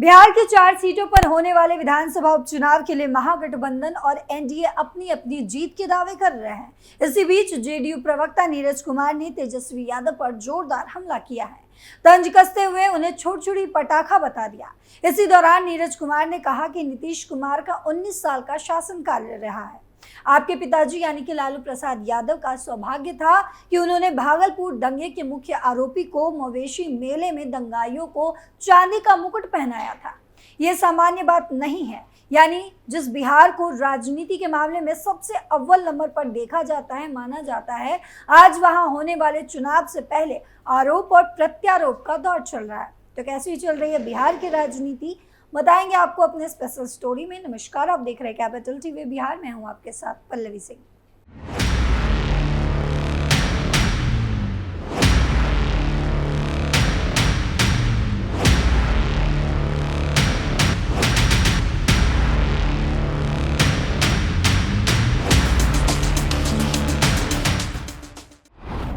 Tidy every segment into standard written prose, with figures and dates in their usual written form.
बिहार की 4 सीटों पर होने वाले विधानसभा उपचुनाव के लिए महागठबंधन और एनडीए अपनी अपनी जीत के दावे कर रहे हैं। इसी बीच जेडीयू प्रवक्ता नीरज कुमार ने तेजस्वी यादव पर जोरदार हमला किया है। तंज कसते हुए उन्हें छोड़-छुड़ी पटाखा बता दिया। इसी दौरान नीरज कुमार ने कहा कि नीतीश कुमार का 19 साल का शासनकाल रहा है। आपके पिताजी यानी कि लालू प्रसाद यादव का सौभाग्य था कि उन्होंने भागलपुर दंगे के मुख्य आरोपी को मवेशी मेले में दंगाइयों को चांदी का मुकुट पहनाया था। ये सामान्य बात नहीं है। यानी जिस बिहार को राजनीति के मामले में सबसे अव्वल नंबर पर देखा जाता है, माना जाता है, आज वहां होने वाले चुनाव से पहले आरोप और प्रत्यारोप का दौर चल रहा है। तो कैसी चल रही है बिहार की राजनीति, बताएंगे आपको अपने स्पेशल स्टोरी में। नमस्कार, आप देख रहे हैं कैपिटल टीवी बिहार। मैं हूं आपके साथ पल्लवी सिंह।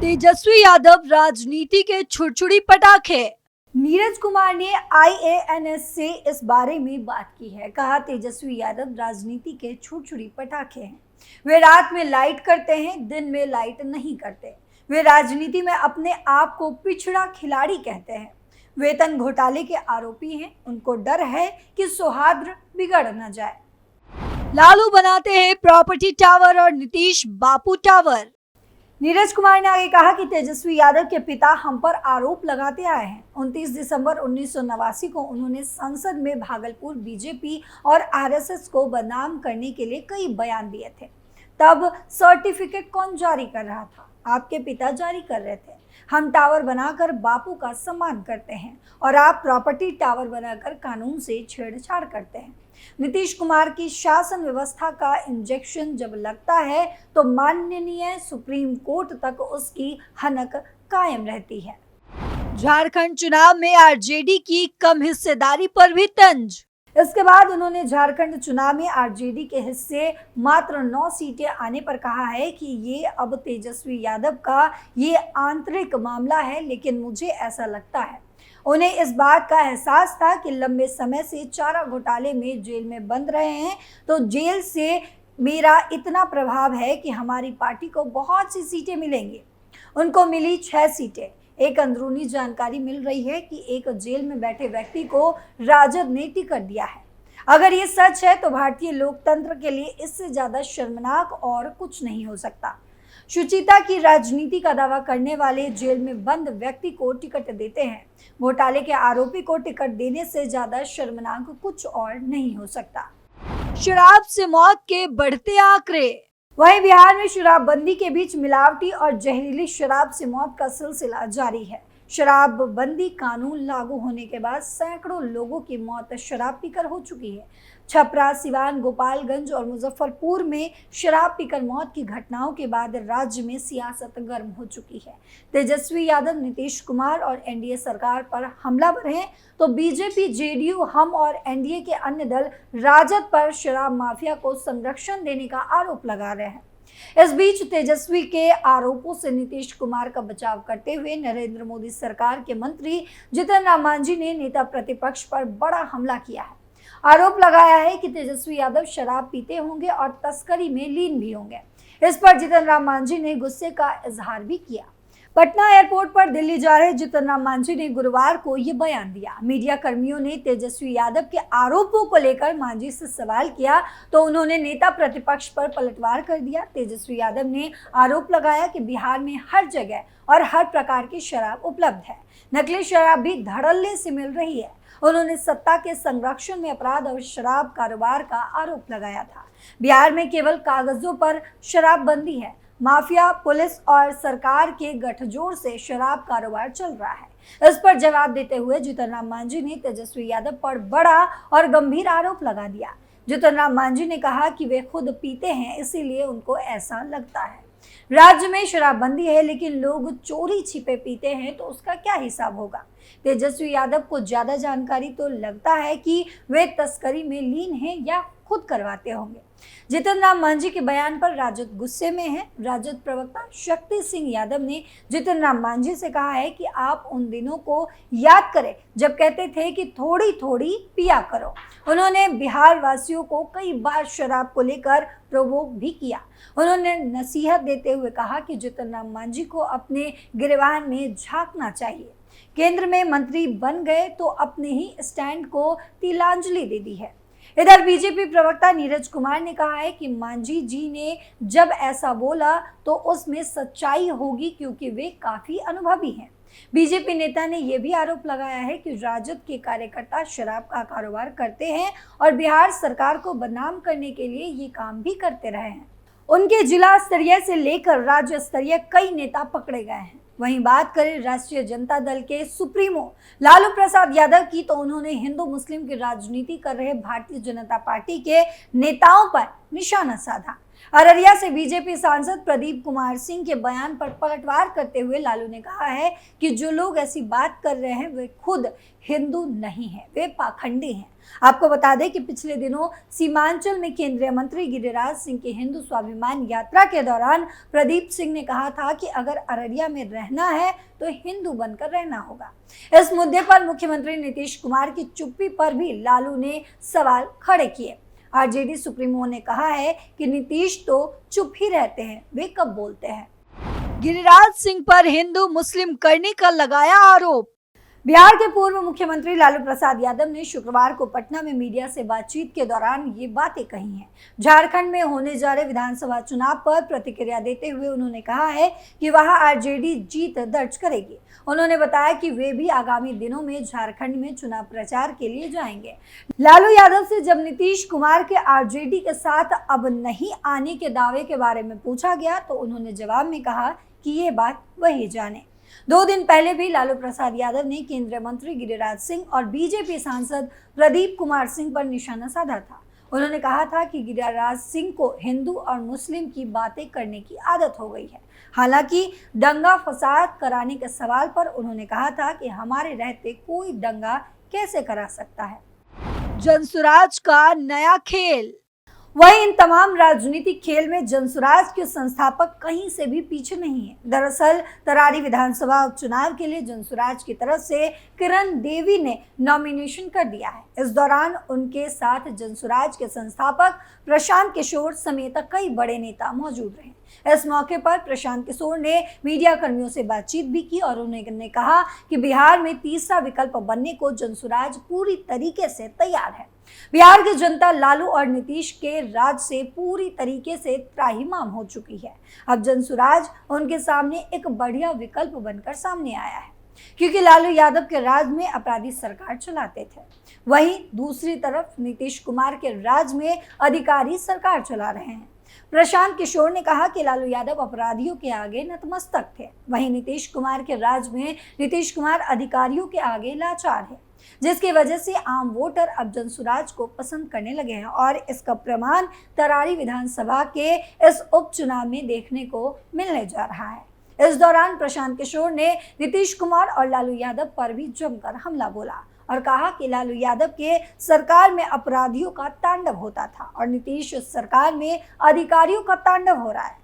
तेजस्वी यादव राजनीति के छुरछुरी पटाखे। नीरज कुमार ने IANS से इस बारे में बात की है। कहा, तेजस्वी यादव राजनीति के छुरछुरी पटाखे हैं। वे रात में लाइट करते हैं, दिन में लाइट नहीं करते। वे राजनीति में अपने आप को पिछड़ा खिलाड़ी कहते हैं। वेतन घोटाले के आरोपी हैं। उनको डर है कि सौहार्द बिगड़ न जाए। लालू बनाते हैं प्रॉपर्टी टावर और नीतीश बापू टावर। नीरज कुमार ने आगे कहा कि तेजस्वी यादव के पिता हम पर आरोप लगाते आए हैं। 29 दिसंबर 1989 को उन्होंने संसद में भागलपुर बीजेपी और आरएसएस को बदनाम करने के लिए कई बयान दिए थे। तब सर्टिफिकेट कौन जारी कर रहा था? आपके पिता जारी कर रहे थे। हम टावर बनाकर बापू का सम्मान करते हैं और आप प्रॉपर्टी टावर बनाकर कानून से छेड़छाड़ करते हैं। नीतीश कुमार की शासन व्यवस्था का इंजेक्शन जब लगता है तो माननीय सुप्रीम कोर्ट तक उसकी हनक कायम रहती है। झारखंड चुनाव में आरजेडी की कम हिस्सेदारी पर भी तंज। इसके बाद उन्होंने झारखंड चुनाव में आरजेडी के हिस्से मात्र 9 सीटें आने पर कहा है कि ये अब तेजस्वी यादव का ये आंतरिक मामला है, लेकिन मुझे ऐसा लगता है उन्हें इस बात का एहसास था कि लंबे समय से चारा घोटाले में जेल में बंद रहे हैं, तो जेल से मेरा इतना प्रभाव है कि हमारी पार्टी को बहुत सी सीटें मिलेंगी। उनको मिली 6 सीटें। एक अंदरूनी जानकारी मिल रही है कि एक जेल में बैठे व्यक्ति को राजद ने टिकट दिया है। अगर ये सच है तो भारतीय लोकतंत्र के लिए इससे ज्यादा शर्मनाक और कुछ नहीं हो सकता। शुचिता की राजनीति का दावा करने वाले जेल में बंद व्यक्ति को टिकट देते हैं। घोटाले के आरोपी को टिकट देने से ज्यादा शर्मनाक कुछ और नहीं हो सकता। शराब से मौत के बढ़ते आंकड़े। वहीं बिहार में शराबबंदी के बीच मिलावटी और जहरीली शराब से मौत का सिलसिला जारी है। शराबबंदी कानून लागू होने के बाद सैकड़ों लोगों की मौत शराब पीकर हो चुकी है। छपरा, सिवान, गोपालगंज और मुजफ्फरपुर में शराब पीकर मौत की घटनाओं के बाद राज्य में सियासत गर्म हो चुकी है। तेजस्वी यादव, नीतीश कुमार और एनडीए सरकार पर हमलावर हैं, तो बीजेपी, जेडीयू, हम और एनडीए के अन्य दल राजद पर शराब माफिया को संरक्षण देने का आरोप लगा रहे हैं। इस बीच तेजस्वी के आरोपों से नीतीश कुमार का बचाव करते हुए नरेंद्र मोदी सरकार के मंत्री जीतन राम मांझी ने नेता प्रतिपक्ष पर बड़ा हमला किया है। आरोप लगाया है कि तेजस्वी यादव शराब पीते होंगे और तस्करी में लीन भी होंगे। इस पर जीतन राम मांझी ने गुस्से का इजहार भी किया। पटना एयरपोर्ट पर दिल्ली जा रहे जीतन राम मांझी ने गुरुवार को ये बयान दिया। मीडिया कर्मियों ने तेजस्वी यादव के आरोपों को लेकर मांझी से सवाल किया तो उन्होंने नेता प्रतिपक्ष पर पलटवार कर दिया। तेजस्वी यादव ने आरोप लगाया कि बिहार में हर जगह और हर प्रकार की शराब उपलब्ध है। नकली शराब भी धड़ल्ले से मिल रही है। उन्होंने सत्ता के संरक्षण में अपराध और शराब कारोबार का आरोप लगाया था। बिहार में केवल कागजों पर शराबबंदी है। माफिया, पुलिस और सरकार के गठजोड़ से शराब कारोबार चल रहा है। इस पर जवाब देते हुए जीतन राम मांझी ने तेजस्वी यादव पर बड़ा और गंभीर आरोप लगा दिया। जीतन राम मांझी ने कहा कि वे खुद पीते हैं, इसीलिए उनको ऐसा लगता है। राज्य में शराबबंदी है, लेकिन लोग चोरी छिपे पीते हैं, तो उसका क्या हिसाब होगा? तेजस्वी यादव को ज्यादा जानकारी तो लगता है कि वे तस्करी में लीन हैं या खुद करवाते होंगे। जीतन राम मांझी के बयान पर राजद गुस्से में है। राजद प्रवक्ता शक्ति सिंह यादव ने जीतन राम मांझी से कहा है कि आप उन दिनों को याद करें जब कहते थे कि थोड़ी थोड़ी पिया करो। उन्होंने बिहार वासियों को कई बार शराब को लेकर प्रोवोक भी किया। उन्होंने नसीहत देते हुए कहा कि जीतन राम मांझी को अपने गिरबान में झांकना चाहिए। केंद्र में मंत्री बन गए तो अपने ही स्टैंड को तिलांजलि दे दी है। इधर बीजेपी प्रवक्ता नीरज कुमार ने कहा है कि मांझी जी ने जब ऐसा बोला तो उसमें सच्चाई होगी, क्योंकि वे काफी अनुभवी हैं। बीजेपी नेता ने यह भी आरोप लगाया है कि राजद के कार्यकर्ता शराब का कारोबार करते हैं और बिहार सरकार को बदनाम करने के लिए ये काम भी करते रहे हैं। उनके जिला स्तरीय से लेकर राज्य स्तरीय कई नेता पकड़े गए हैं। वहीं बात करें राष्ट्रीय जनता दल के सुप्रीमो लालू प्रसाद यादव की, तो उन्होंने हिंदू मुस्लिम की राजनीति कर रहे भारतीय जनता पार्टी के नेताओं पर निशाना साधा। अररिया से बीजेपी सांसद प्रदीप कुमार सिंह के बयान पर पलटवार करते हुए लालू ने कहा है कि जो लोग ऐसी बात कर रहे हैं वे खुद हिंदू नहीं हैं, वे पाखंडी हैं। आपको बता दें कि पिछले दिनों सीमांचल में केंद्रीय मंत्री गिरिराज सिंह की हिंदू स्वाभिमान यात्रा के दौरान प्रदीप सिंह ने कहा था कि अगर अररिया में रहना है तो हिंदू बनकर रहना होगा। इस मुद्दे पर मुख्यमंत्री नीतीश कुमार की चुप्पी पर भी लालू ने सवाल खड़े किए। आरजेडी सुप्रीमो ने कहा है कि नीतीश तो चुप ही रहते हैं, वे कब बोलते हैं। गिरिराज सिंह पर हिंदू मुस्लिम करने का लगाया आरोप। बिहार के पूर्व मुख्यमंत्री लालू प्रसाद यादव ने शुक्रवार को पटना में मीडिया से बातचीत के दौरान ये बातें कही हैं। झारखंड में होने जा रहे विधानसभा चुनाव पर प्रतिक्रिया देते हुए उन्होंने कहा है कि वहां आरजेडी जीत दर्ज करेगी। उन्होंने बताया कि वे भी आगामी दिनों में झारखंड में चुनाव प्रचार के लिए जाएंगे। लालू यादव से जब नीतीश कुमार के आरजेडी के साथ अब नहीं आने के दावे के बारे में पूछा गया तो उन्होंने जवाब में कहा कि ये बात वही जाने। 2 दिन पहले भी लालू प्रसाद यादव ने केंद्रीय मंत्री गिरिराज सिंह और बीजेपी सांसद प्रदीप कुमार सिंह पर निशाना साधा था। उन्होंने कहा था कि गिरिराज सिंह को हिंदू और मुस्लिम की बातें करने की आदत हो गई है। हालांकि दंगा फसाद कराने के सवाल पर उन्होंने कहा था कि हमारे रहते कोई दंगा कैसे करा सकता है। जनसुराज का नया खेल। वहीं इन तमाम राजनीतिक खेल में जनसुराज के संस्थापक कहीं से भी पीछे नहीं है। दरअसल तरारी विधानसभा उपचुनाव के लिए जनसुराज की तरफ से किरण देवी ने नॉमिनेशन कर दिया है। इस दौरान उनके साथ जनसुराज के संस्थापक प्रशांत किशोर समेत कई बड़े नेता मौजूद रहे। इस मौके पर प्रशांत किशोर ने मीडिया कर्मियों से बातचीत भी की और उन्होंने कहा कि बिहार में तीसरा विकल्प बनने को जनसुराज पूरी तरीके से तैयार है। बिहार की जनता लालू और नीतीश के राज से पूरी तरीके से त्राहिमाम हो चुकी है। अब जनसुराज उनके सामने एक बढ़िया विकल्प बनकर सामने आया है, क्योंकि लालू यादव के राज में अपराधी सरकार चलाते थे, वहीं दूसरी तरफ नीतीश कुमार के राज में अधिकारी सरकार चला रहे हैं। प्रशांत किशोर ने कहा कि लालू यादव अपराधियों के आगे नतमस्तक थे, वहीं नीतीश कुमार के राज में नीतीश कुमार अधिकारियों के आगे लाचार है, जिसकी वजह से आम वोटर अब जनसुराज को पसंद करने लगे हैं और इसका प्रमाण तरारी विधानसभा के इस उपचुनाव में देखने को मिलने जा रहा है। इस दौरान प्रशांत किशोर ने नीतीश कुमार और लालू यादव पर भी जमकर हमला बोला और कहा कि लालू यादव के सरकार में अपराधियों का तांडव होता था और नीतीश सरकार में अधिकारियों का तांडव हो रहा है।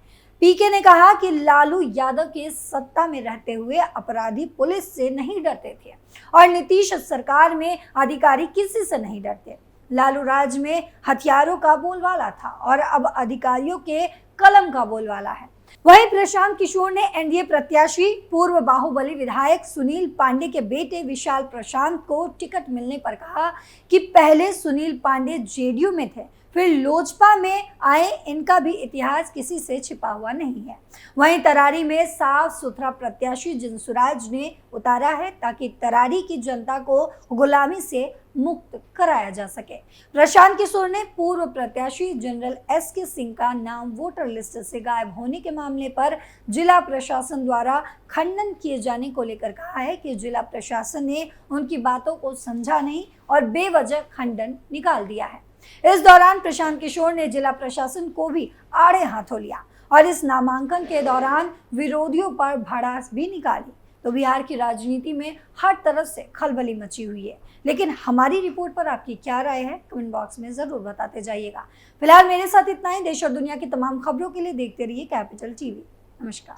पीके ने कहा कि लालू यादव के सत्ता में रहते हुए अपराधी पुलिस से नहीं डरते थे और नीतीश सरकार में अधिकारी किसी से नहीं डरते। लालू राज में हथियारों का बोलबाला था और अब अधिकारियों के कलम का बोलबाला है। वहीं प्रशांत किशोर ने एनडीए प्रत्याशी पूर्व बाहुबली विधायक सुनील पांडे के बेटे विशाल प्रशांत को टिकट मिलने पर कहा कि पहले सुनील पांडे जेडीयू में थे, फिर लोजपा में आए, इनका भी इतिहास किसी से छिपा हुआ नहीं है। वहीं तरारी में साफ सुथरा प्रत्याशी जनसुराज ने उतारा है ताकि तरारी की जनता को गुलामी से मुक्त कराया जा सके। प्रशांत किशोर ने पूर्व प्रत्याशी जनरल एसके सिंह का नाम वोटर लिस्ट से गायब होने के मामले पर जिला प्रशासन द्वारा खंडन किए जाने को लेकर कहा है कि जिला प्रशासन ने उनकी बातों को समझा नहीं और बेवजह खंडन निकाल दिया है। इस दौरान प्रशांत किशोर ने जिला प्रशासन को भी आड़े हाथों लिया और इस नामांकन के दौरान विरोधियों पर भड़ास भी निकाली। तो बिहार की राजनीति में हर तरफ से खलबली मची हुई है। लेकिन हमारी रिपोर्ट पर आपकी क्या राय है, कमेंट बॉक्स में जरूर बताते जाइएगा। फिलहाल मेरे साथ इतना ही। देश और दुनिया की तमाम खबरों के लिए देखते रहिए कैपिटल टीवी। नमस्कार।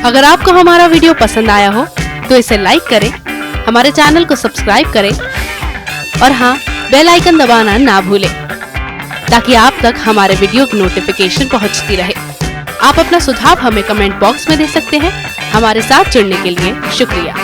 अगर आपको हमारा वीडियो पसंद आया हो तो इसे लाइक करें, हमारे चैनल को सब्सक्राइब करें और हाँ, बेल आइकन दबाना ना भूलें ताकि आप तक हमारे वीडियो की नोटिफिकेशन पहुंचती रहे। आप अपना सुझाव हमें कमेंट बॉक्स में दे सकते हैं। हमारे साथ जुड़ने के लिए शुक्रिया।